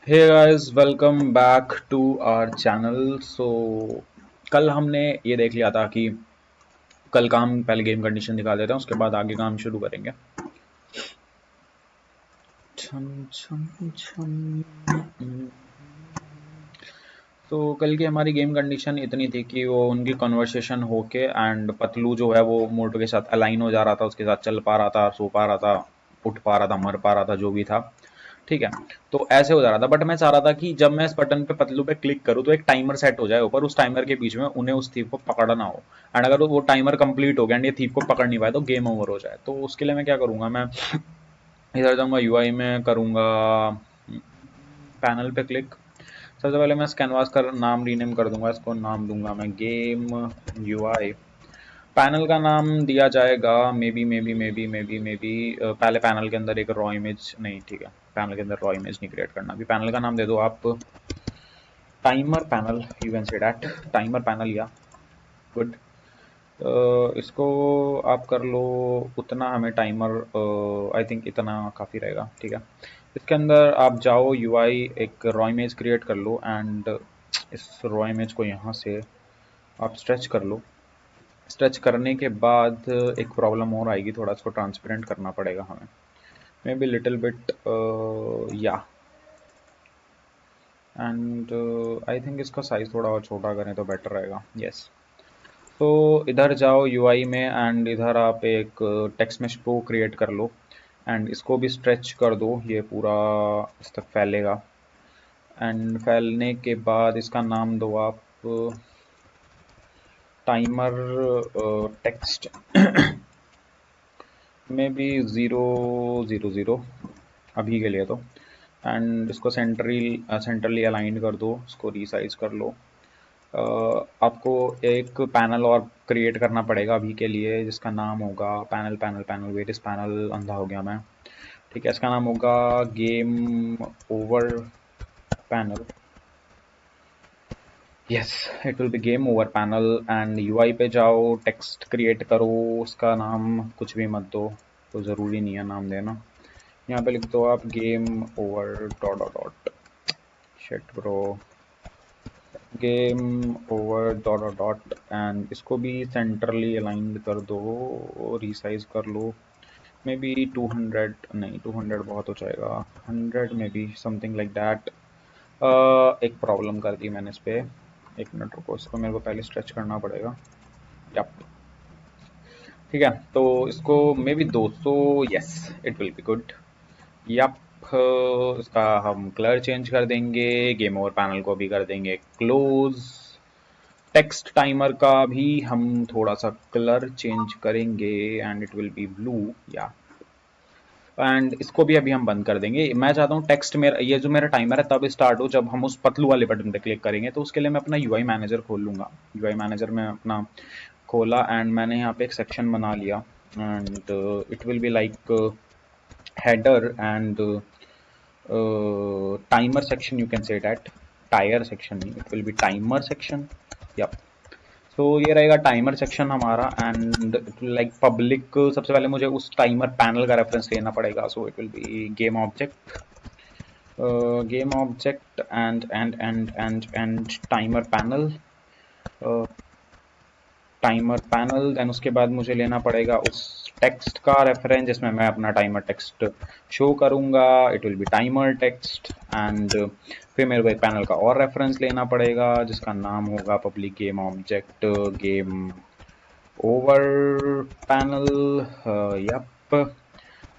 Hey guys welcome back to our channel. So कल हमने ये देख लिया था कि कल का हम पहले गेम कंडीशन दिखा देते हैं, उसके बाद आगे काम शुरू करेंगे। छम छम छम। तो कल की हमारी गेम कंडीशन इतनी थी कि वो उनकी कन्वर्सेशन होके एंड पतलू जो है वो मोटू के साथ अलाइन हो जा रहा था, उसके साथ चल पा रहा था, सो पा रहा था, उठ पा रहा था, मर पा रहा था, जो भी था। ठीक है। तो ऐसे हो जा रहा था, बट मैं चाह रहा था कि जब मैं इस बटन पे पतलू पे क्लिक करूँ तो एक टाइमर सेट हो जाए ऊपर, उस टाइमर के बीच में उन्हें उस थीप को पकड़ना हो। एंड अगर वो टाइमर कंप्लीट हो गया एंड ये थीप को पकड़ नहीं पाए तो गेम ओवर हो जाए। तो उसके लिए मैं क्या करूँगा, मैं इधर जाऊँगा, यूआई में करूँगा पैनल पे क्लिक। सबसे पहले मैं इस कैनवास का नाम रीनेम कर दूंगा, इसको नाम दूंगा मैं गेम यूआई। पैनल का नाम दिया जाएगा मे बी पहले पैनल के अंदर एक रॉ इमेज नहीं, ठीक है, पैनल के अंदर रॉ इमेज नहीं क्रिएट करना। अभी पैनल का नाम दे दो आप timer panel, you can say that timer panel या गुड। इसको आप कर लो उतना, हमें टाइमर आई थिंक इतना काफ़ी रहेगा, ठीक है। इसके अंदर आप जाओ, यूआई एक रॉ इमेज क्रिएट कर लो एंड इस रॉ इमेज को यहाँ से आप स्ट्रेच कर लो। स्ट्रेच करने के बाद एक प्रॉब्लम और आएगी, थोड़ा इसको ट्रांसपेरेंट करना पड़ेगा हमें, मे बी लिटिल बिट या। एंड आई थिंक इसका साइज़ थोड़ा और छोटा करें तो बेटर रहेगा, यस। तो इधर जाओ यूआई में एंड इधर आप एक टेक्स्ट मैश को क्रिएट कर लो एंड इसको भी स्ट्रेच कर दो, ये पूरा इस तक फैलेगा। एंड फैलने के बाद इसका नाम दो आप टाइमर टेक्स्ट में भी 000 अभी के लिए तो। एंड इसको सेंट्रली अलाइन कर दो, इसको रीसाइज कर लो। आपको एक पैनल और क्रिएट करना पड़ेगा अभी के लिए, जिसका नाम होगा पैनल पैनल पैनल वेट इस पैनल, अंधा हो गया मैं, ठीक है। इसका नाम होगा game over panel, yes, it will be game over panel. And UI पे जाओ, टेक्स्ट क्रिएट करो, उसका नाम कुछ भी मत दो, तो ज़रूरी नहीं है नाम देना। यहाँ पे लिख दो आप game over dot dot dot, shit bro, game over dot dot dot. And इसको भी सेंट्रली अलाइंड कर दो, रिसाइज कर लो, मे बी 200 नहीं, 200 बहुत हो जाएगा, 100 में बी समथिंग लाइक दैट। एक प्रॉब्लम कर दी मैंने इस पे, एक मिनट रुको, इसको मेरे को पहले स्ट्रेच करना पड़ेगा। यप, ठीक है। तो इसको maybe 200, yes, it will be good. Yup. इसका हम कलर चेंज कर देंगे, गेम ओवर पैनल को भी कर देंगे क्लोज। टेक्स्ट टाइमर का भी हम थोड़ा सा कलर चेंज करेंगे and it will B blue या। एंड इसको भी अभी हम बंद कर देंगे। मैं चाहता हूँ टेक्स्ट मेरा, ये जो मेरा टाइमर है तब स्टार्ट हो जब हम उस पतलू वाले बटन पे क्लिक करेंगे। तो उसके लिए मैं अपना यूआई मैनेजर खोल लूँगा। यूआई मैनेजर में अपना खोला एंड मैंने यहाँ पे एक सेक्शन बना लिया and it will be like header and timer section, you can say that tyre section नहीं, it will be timer section. या सो ये रहेगा टाइमर सेक्शन हमारा एंड लाइक पब्लिक। सबसे पहले मुझे उस टाइमर पैनल का रेफरेंस लेना पड़ेगा, so it will be game object and timer panel, timer panel. Then उसके बाद मुझे लेना पड़ेगा उस टेक्स्ट का रेफरेंस जिसमें मैं अपना टाइमर टेक्स्ट शो करूंगा, it will be timer text. And फिर मेरे को एक पैनल का और रेफरेंस लेना पड़ेगा जिसका नाम होगा public game object game over panel, yup.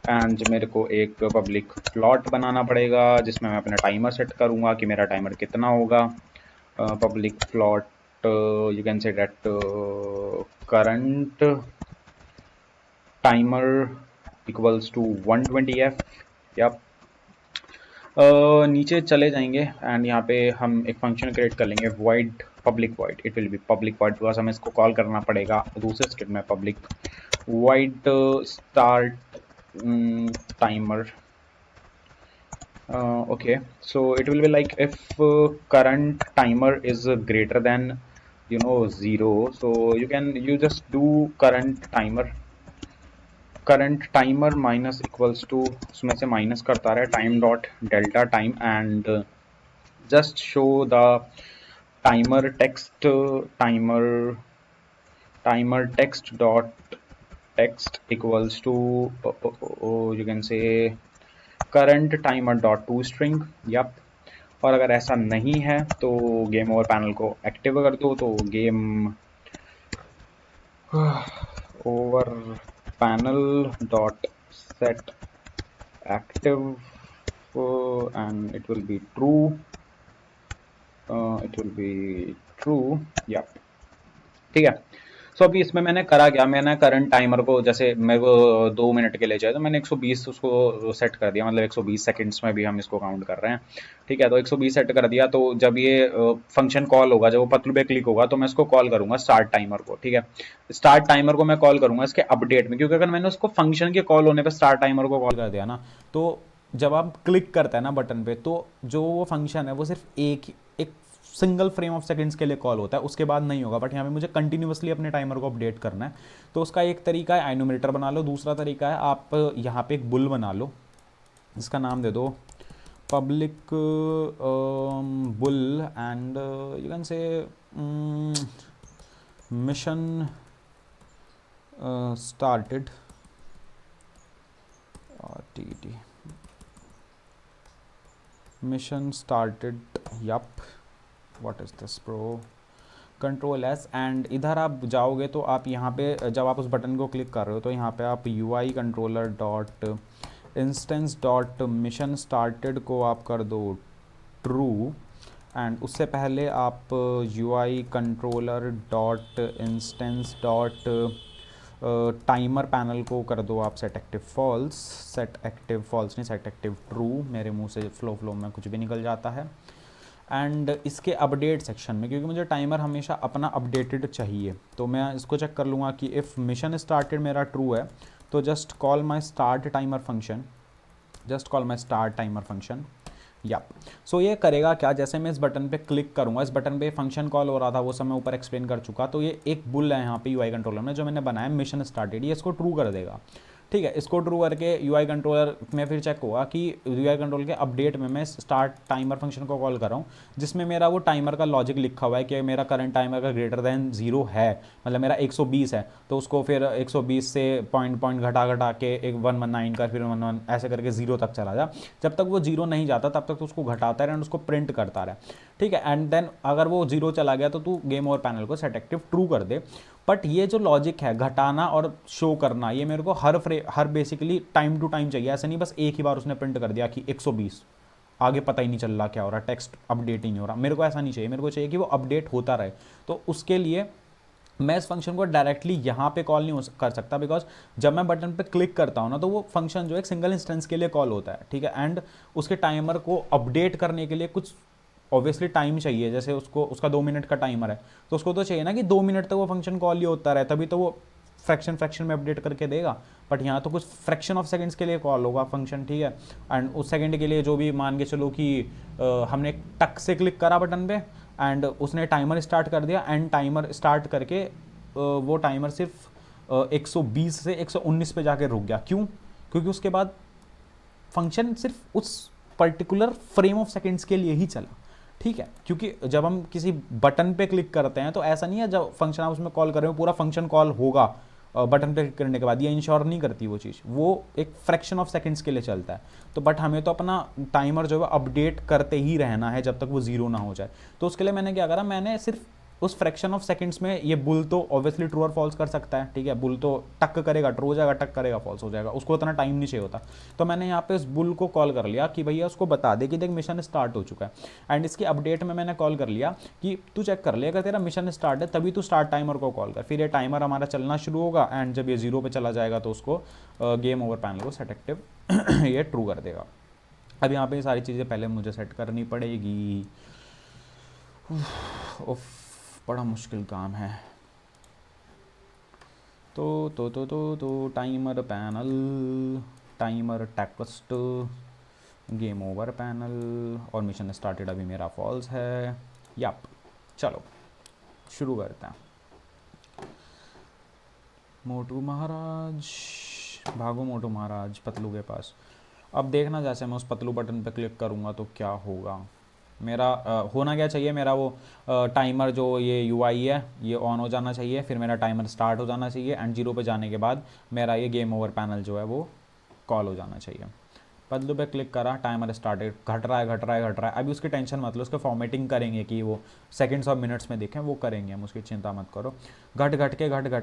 And मेरे को एक पब्लिक प्लॉट बनाना पड़ेगा जिसमें मैं अपना टाइमर सेट करूंगा कि मेरा टाइमर कितना होगा। Public float, you can say that current timer equals to 120f। Yup. नीचे चले जाएंगे एंड यहाँ पे हम एक फंक्शन क्रिएट कर लेंगे, void public void, it will B public void because हमें इसको कॉल करना पड़ेगा दूसरे स्टेप में, public void start timer। Okay, so it will be like if current timer is greater than 0, so you just do current timer minus equals to, उसमें से minus करता रहे time dot delta time and just show the timer text timer text dot text equals to you can say current timer dot to string. Yup. और अगर ऐसा नहीं है तो गेम ओवर पैनल को एक्टिव कर दो, तो game over panel dot set active and it will be true. It will be true. Yeah. ठीक है. सो अभी इसमें मैंने करा क्या, मैंने करंट टाइमर को, जैसे मेरे को 2 मिनट के लिए चाहिए तो मैंने 120 उसको सेट कर दिया, मतलब 120 सेकंड्स में भी हम इसको काउंट कर रहे हैं. ठीक है, तो 120 सेट कर दिया. तो जब ये फंक्शन कॉल होगा, जब वो पतलू पे क्लिक होगा, तो मैं इसको कॉल करूंगा स्टार्ट टाइमर को. ठीक है, स्टार्ट टाइमर को मैं कॉल करूंगा इसके अपडेट में, क्योंकि अगर मैंने उसको फंक्शन के कॉल होने पर स्टार्ट टाइमर को कॉल कर दिया ना, तो जब आप क्लिक करते हैं ना बटन पे, तो जो वो फंक्शन है वो सिर्फ एक सिंगल फ्रेम ऑफ सेकंड्स के लिए कॉल होता है, उसके बाद नहीं होगा. बट यहाँ पे मुझे कंटिन्यूसली अपने टाइमर को अपडेट करना है. तो उसका एक तरीका है आइनोमीटर बना लो, दूसरा तरीका है आप यहाँ पे एक बुल बना लो, इसका नाम दे दो public bull, and you can say mission started TT mission started. yup, what is this bro, control S. And इधर आप जाओगे तो आप यहाँ पे जब आप उस बटन को क्लिक कर रहे हो तो यहाँ पे आप U I controller dot instance dot mission started को आप कर दो ट्रू. एंड उससे पहले आप U I controller dot instance dot timer panel को कर दो आप set active false. Set active false नहीं, सेट एक्टिव ट्रू. मेरे मुंह से फ्लो में कुछ भी निकल जाता है. एंड इसके अपडेट सेक्शन में, क्योंकि मुझे टाइमर हमेशा अपना अपडेटेड चाहिए, तो मैं इसको चेक कर लूँगा कि इफ़ मिशन स्टार्टेड मेरा ट्रू है तो just call my start timer function. Just call my start timer function. या सो ये करेगा क्या, जैसे मैं इस बटन पे क्लिक करूँगा, इस बटन पे फंक्शन कॉल हो रहा था वो सब मैं ऊपर एक्सप्लेन कर चुका. तो ये एक बुल है यहाँ पे यूआई कंट्रोलर में जो मैंने बनाया मिशन स्टार्टेड, ये इसको ट्रू कर देगा. ठीक है, इसको ट्रू करके यूआई कंट्रोलर में फिर चेक होगा कि यूआई कंट्रोलर के अपडेट में मैं स्टार्ट टाइमर फंक्शन को कॉल कर रहा हूँ, जिसमें मेरा वो टाइमर का लॉजिक लिखा हुआ है कि मेरा करंट टाइमर का ग्रेटर देन 0 है, मतलब मेरा 120 है, तो उसको फिर 120 से पॉइंट घटा के एक 119 का, फिर 11 ऐसे करके 0 तक चला जा. जब तक वो 0 नहीं जाता तब तक तो उसको घटाता रहे एंड उसको प्रिंट करता रहे. ठीक है, एंड देन अगर वो 0 चला गया तो तू गेम ओवर पैनल को सेट एक्टिव ट्रू कर दे. बट ये जो लॉजिक है घटाना और शो करना, ये मेरे को हर बेसिकली टाइम टू टाइम चाहिए. ऐसा नहीं बस एक ही बार उसने प्रिंट कर दिया कि 120, आगे पता ही नहीं चल रहा क्या हो रहा, टेक्स्ट अपडेट ही नहीं हो रहा. मेरे को ऐसा नहीं चाहिए, मेरे को चाहिए कि वो अपडेट होता रहे. तो उसके लिए मैं इस फंक्शन को डायरेक्टली यहाँ पे कॉल नहीं कर सकता, बिकॉज जब मैं बटन पे क्लिक करता हूँ ना तो वो फंक्शन जो है एक सिंगल इंस्टेंस के लिए कॉल होता है. ठीक है, एंड उसके टाइमर को अपडेट करने के लिए कुछ ऑब्वियसली टाइम चाहिए. जैसे उसका 2 मिनट का टाइमर है तो उसको तो चाहिए ना कि 2 मिनट तक वो फंक्शन कॉल ही होता रहे, तभी तो वो फ्रैक्शन में अपडेट करके देगा. बट यहाँ तो कुछ फ्रैक्शन ऑफ सेकंड्स के लिए कॉल होगा फंक्शन. ठीक है, एंड उस सेकंड के लिए जो भी मान के चलो कि हमने टक से क्लिक करा बटन पे एंड उसने टाइमर स्टार्ट कर दिया, एंड टाइमर स्टार्ट करके वो टाइमर सिर्फ 120 से 119 पे जाके रुक गया. क्यों? क्योंकि उसके बाद फंक्शन सिर्फ उस पर्टिकुलर फ्रेम ऑफ सेकंड्स के लिए ही चला. ठीक है, क्योंकि जब हम किसी बटन पे क्लिक करते हैं तो ऐसा नहीं है जब फंक्शन आप उसमें कॉल कर रहे हो पूरा फंक्शन कॉल होगा बटन पे क्लिक करने के बाद, ये इंश्योर नहीं करती वो चीज़, वो एक फ्रैक्शन ऑफ सेकंड्स के लिए चलता है. तो बट हमें तो अपना टाइमर जो है अपडेट करते ही रहना है जब तक वो 0 ना हो जाए. तो उसके लिए मैंने क्या करा, मैंने सिर्फ उस फ्रैक्शन ऑफ सेकंड्स में ये बुल तो ऑब्वियसली ट्रू और फॉल्स कर सकता है. ठीक है, बुल तो टक करेगा, ट्रू हो जाएगा, टक करेगा, फॉल्स हो जाएगा, उसको इतना टाइम नहीं चाहिए होता. तो मैंने यहाँ पे इस बुल को कॉल कर लिया कि भैया उसको बता दे कि देख मिशन स्टार्ट हो चुका है. एंड इसके अपडेट में मैंने कॉल कर लिया कि तू चेक कर ले, अगर तेरा मिशन स्टार्ट है तभी तू स्टार्ट टाइमर को कॉल कर. फिर ये टाइमर हमारा चलना शुरू होगा एंड जब ये 0 पे चला जाएगा तो उसको गेम ओवर पैनल को सेट एक्टिव ये ट्रू कर देगा. अब यहाँ पे सारी चीज़ें पहले मुझे सेट करनी पड़ेगी. बड़ा मुश्किल काम है. तो timer panel, timer text, game over panel और मिशन स्टार्टेड अभी मेरा फॉल्स है. यप, चलो शुरू करते हैं. मोटू महाराज, भागो मोटू महाराज पतलू के पास. अब देखना जैसे मैं उस पतलू बटन पे क्लिक करूँगा तो क्या होगा. मेरा होना क्या चाहिए, मेरा वो टाइमर जो ये यूआई है ये ऑन हो जाना चाहिए, फिर मेरा टाइमर स्टार्ट हो जाना चाहिए एंड 0 पे जाने के बाद मेरा ये गेम ओवर पैनल जो है वो कॉल हो जाना चाहिए। पतलू पे क्लिक करा, टाइमर स्टार्टेड, घट रहा है घट रहा है घट रहा है। अभी उसकी टेंशन मत लो, उसके फॉर्मेटिंग करेंगे कि वो सेकंड्स और मिनट्स में देखें, वो करेंगे हम, उसकी चिंता मत करो। घट घट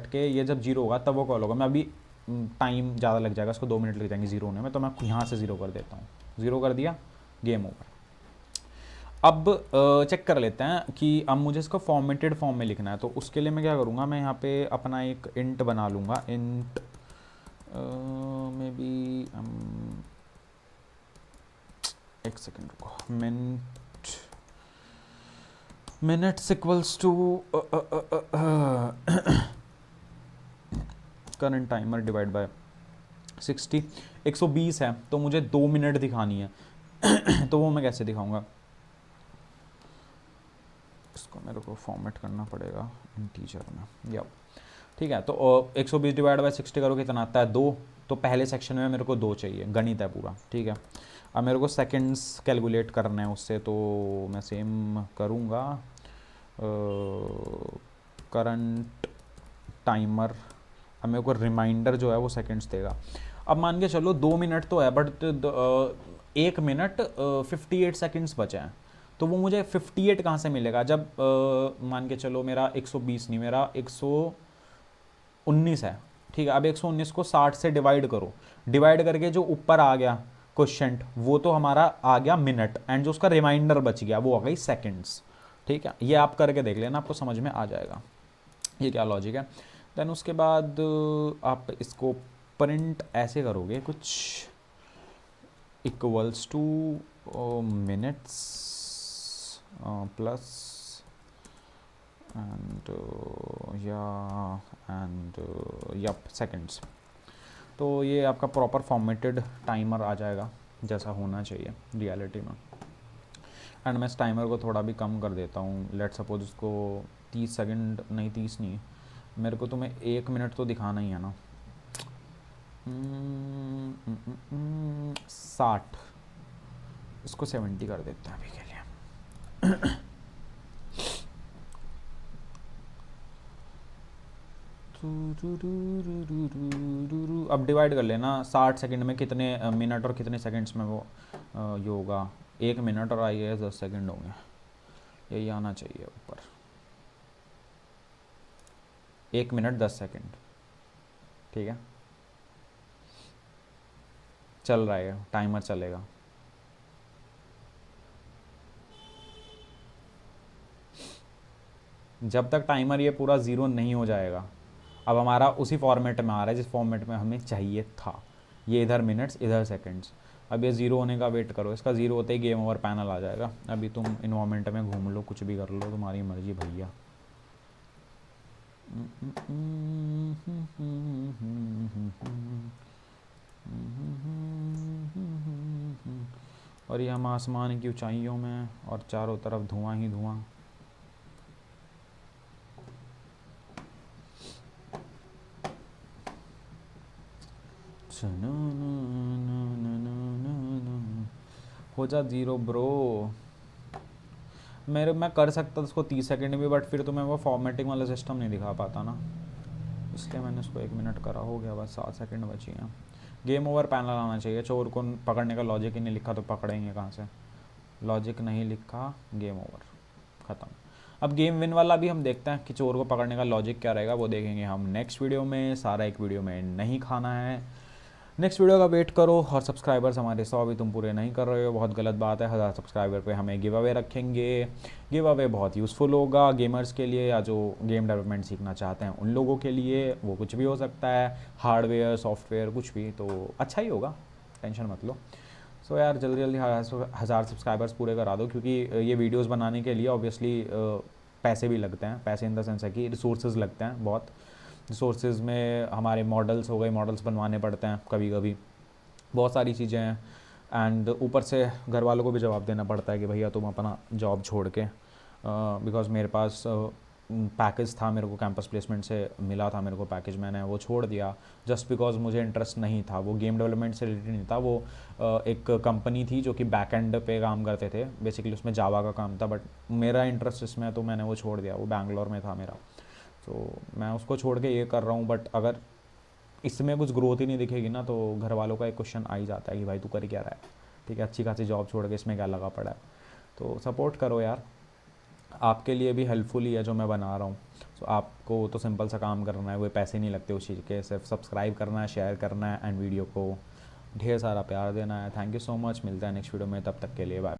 के ये जब 0 होगा तब वो कॉल होगा। मैं अभी टाइम ज़्यादा लग जाएगा, उसको 2 मिनट लग जाएंगे 0 होने में, तो मैं यहाँ से 0 कर देता हूँ। 0 कर दिया, गेम ओवर। अब चेक कर लेते हैं कि अब मुझे इसको फॉर्मेटेड फॉर्म में लिखना है, तो उसके लिए मैं क्या करूँगा, मैं यहाँ पे अपना एक इंट बना लूँगा। इंट मे बी एक सेकेंड रुको, minutes equals to current timer divide by 60। 120 है तो मुझे 2 मिनट दिखानी है तो वो मैं कैसे दिखाऊंगा, इसको मेरे को फॉर्मेट करना पड़ेगा इंटीजर में। या ठीक है, तो 120 डिवाइड बाय 60 करो, कितना आता है 2। तो पहले सेक्शन में मेरे को 2 चाहिए, गणित है पूरा, ठीक है। अब मेरे को सेकंड्स कैलकुलेट करना है उससे, तो मैं सेम करूँगा, करंट टाइमर। अब मेरे को रिमाइंडर जो है वो सेकंड्स देगा। अब मान के चलो 2 मिनट तो है, बट 1 मिनट 58 सेकंड्स बचे हैं, तो वो मुझे 58 कहाँ से मिलेगा, जब मान के चलो मेरा 120 नहीं, मेरा 119 है, ठीक है। अब 119 को 60 से डिवाइड करो, डिवाइड करके जो ऊपर आ गया क्वेश्चन वो तो हमारा आ गया मिनट, एंड जो उसका रिमाइंडर बच गया वो आ गई सेकंड्स, ठीक है। ये आप करके देख लेना, आपको समझ में आ जाएगा ये क्या लॉजिक है। देन उसके बाद आप इसको प्रिंट ऐसे करोगे, कुछ equals to minutes plus and yup seconds. तो ये आपका प्रॉपर फॉर्मेटेड टाइमर आ जाएगा जैसा होना चाहिए रियलिटी में। एंड मैं इस टाइमर को थोड़ा भी कम कर देता हूँ, लेट सपोज इसको 30 सेकंड नहीं, 30 नहीं, मेरे को तुम्हें 1 मिनट तो दिखाना ही है ना। 60, इसको 70 कर देते हैं अभी के लिए। अब डिवाइड कर लेना 60 सेकंड में कितने मिनट और कितने सेकंड्स में वो ये होगा। 1 मिनट और आई है 10 सेकंड होंगे, यही आना चाहिए ऊपर। 1 मिनट 10 सेकंड, ठीक है। चल रहा है, टाइमर चलेगा। जब तक टाइमर ये पूरा 0 नहीं हो जाएगा, अब हमारा उसी फॉर्मेट में आ रहा है जिस फॉर्मेट में हमें चाहिए था, ये इधर मिनट्स इधर सेकंड्स। अब ये 0 होने का वेट करो, इसका 0 होते ही गेम ओवर पैनल आ जाएगा। अभी तुम इन्वायरमेंट में घूम लो, कुछ भी कर लो, तुम्हारी मर्जी भैया। और ये हम आसमान की ऊंचाइयों में और चारों तरफ धुआं ही धुआं। हो जा 0 ब्रो। मैं कर सकता था उसको 30 सेकंड भी, बट फिर तो मैं वो फॉर्मेटिंग वाला सिस्टम नहीं दिखा पाता ना, इसलिए मैंने उसको 1 मिनट करा। हो गया बस, 7 सेकंड बची हैं। गेम ओवर पैनल आना चाहिए। चोर को पकड़ने का लॉजिक ही नहीं लिखा तो पकड़ेंगे कहाँ से, लॉजिक नहीं लिखा, गेम ओवर, ख़त्म। अब गेम विन वाला भी हम देखते हैं कि चोर को पकड़ने का लॉजिक क्या रहेगा, वो देखेंगे हम नेक्स्ट वीडियो में। सारा एक वीडियो में नहीं खाना है, नेक्स्ट वीडियो का वेट करो। और सब्सक्राइबर्स हमारे 100 अभी तुम पूरे नहीं कर रहे हो, बहुत गलत बात है। 1000 सब्सक्राइबर पे हमें गिव अवे रखेंगे। गिव अवे बहुत यूज़फुल होगा गेमर्स के लिए, या जो गेम डेवलपमेंट सीखना चाहते हैं उन लोगों के लिए। वो कुछ भी हो सकता है, हार्डवेयर सॉफ्टवेयर कुछ भी, तो अच्छा ही होगा, टेंशन मत लो। सो यार जल्दी जल्दी 1000 सब्सक्राइबर्स पूरे करा दो, क्योंकि ये वीडियोज़ बनाने के लिए ऑब्वियसली पैसे भी लगते हैं। पैसे इन द सेंस है कि रिसोर्सेज लगते हैं बहुत। रिसोर्सेज में हमारे मॉडल्स हो गए, मॉडल्स बनवाने पड़ते हैं कभी कभी, बहुत सारी चीज़ें हैं। एंड ऊपर से घर वालों को भी जवाब देना पड़ता है कि भैया तुम अपना जॉब छोड़ के, बिकॉज मेरे पास पैकेज था मेरे को, कैंपस प्लेसमेंट से मिला था मेरे को पैकेज, मैंने वो छोड़ दिया जस्ट बिकॉज मुझे इंटरेस्ट नहीं था, वो गेम डेवलपमेंट से रिलेटेड नहीं था। वो एक कंपनी थी जो कि बैक एंड पे काम करते थे बेसिकली, उसमें जावा का काम था, बट मेरा इंटरेस्ट इसमें, तो मैंने वो छोड़ दिया। वो बैंगलोर में था मेरा, तो मैं उसको छोड़ के ये कर रहा हूँ। बट अगर इसमें कुछ ग्रोथ ही नहीं दिखेगी ना, तो घर वालों का एक क्वेश्चन आ ही जाता है कि भाई तू कर क्या रहा है, ठीक है, अच्छी खासी जॉब छोड़ के इसमें क्या लगा पड़ा है। तो सपोर्ट करो यार, आपके लिए भी हेल्पफुल ही है जो मैं बना रहा हूँ। सो आपको तो सिंपल सा काम करना है, वो पैसे नहीं लगते उस चीज़ के, सिर्फ सब्सक्राइब करना है, शेयर करना है एंड वीडियो को ढेर सारा प्यार देना है। थैंक यू सो मच, मिलता है नेक्स्ट वीडियो में, तब तक के लिए बाय।